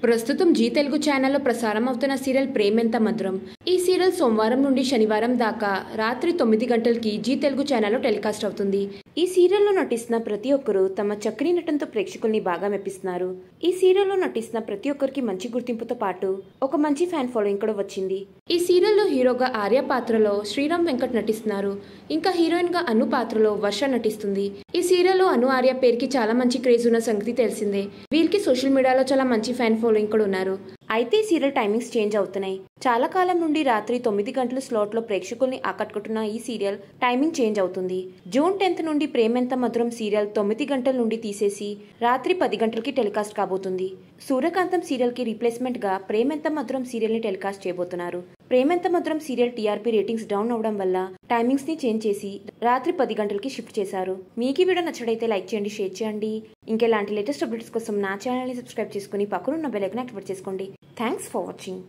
ప్రస్తుతం జీ తెలుగు ఛానల్లో ప్రసారం అవుతున్న సీరియల్ ప్రేమెంత మధురం. ఈ సీరియల్ సోమవారం నుండి శనివారం దాకా రాత్రి 9 గంటలకి జీ తెలుగు ఛానల్లో టెలికాస్ట్ అవుతుంది. ఈ సీరియల్లో నటిస్తున్న ప్రతి ఒక్కరూ తమ చక్కని నటనతో ప్రేక్షకుల్ని బాగా మెప్పిస్తున్నారు. ఈ సీరియల్లో నటిస్తున్న ప్రతి ఒక్కరికి మంచి గుర్తింపుతో పాటు ఒక మంచి ఫ్యాన్ ఫాలోయింగ్ కూడా వచ్చింది. ఈ సీరియల్లో హీరోగా ఆర్య పాత్రలో శ్రీరామ్ వెంకట్ నటిస్తున్నారు. ఇంకా హీరోయిన్ గా అను పాత్రలో వర్ష నటిస్తుంది. ఈ సీరియల్లో అను ఆర్య పేరుకి చాలా మంచి క్రేజ్ ఉన్న సంగతి తెలిసిందే. వీళ్ళకి సోషల్ మీడియాలో చాలా మంచి ఫ్యాన్ ఫాలోయింగ్ కూడా ఉన్నారు. అయితే ఈ సీరియల్ టైమింగ్స్ చేంజ్ అవుతున్నాయి. చాలా కాలం నుండి రాత్రి 9 గంటల స్లాట్ లో ప్రేక్షకుల్ని ఆకట్టుకుంటున్న ఈ సీరియల్ టైమింగ్ చేంజ్ అవుతుంది. జూన్ 10th నుండి ప్రేమెంత మధురం సీరియల్ 9 గంటల నుండి తీసేసి రాత్రి 10 గంటలకి టెలికాస్ట్ కాబోతుంది. సూర్యకాంతం సీరియల్ కి రీప్లేస్మెంట్ గా ప్రేమెంత మధురం సీరియల్ ని టెలికాస్ట్ చేయబోతున్నారు. ప్రేమెంత మధురం సీరియల్ టీఆర్పీ రేటింగ్స్ డౌన్ అవడం వల్ల టైమింగ్స్ ని చేంజ్ చేసి రాత్రి 10 గంటలకి షిఫ్ట్ చేశారు. మీకు ఈ వీడియో నచ్చడైతే లైక్ చేయండి, షేర్ చేయండి. ఇంకెలాంటి లేటెస్ట్ అప్డేట్స్ కోసం నా ఛానల్ ని సబ్స్క్రైబ్ చేసుకుని పక్కనున్న బెల్ ఐకాన్ యాక్టివేట్ చేసుకోండి. Thanks for watching.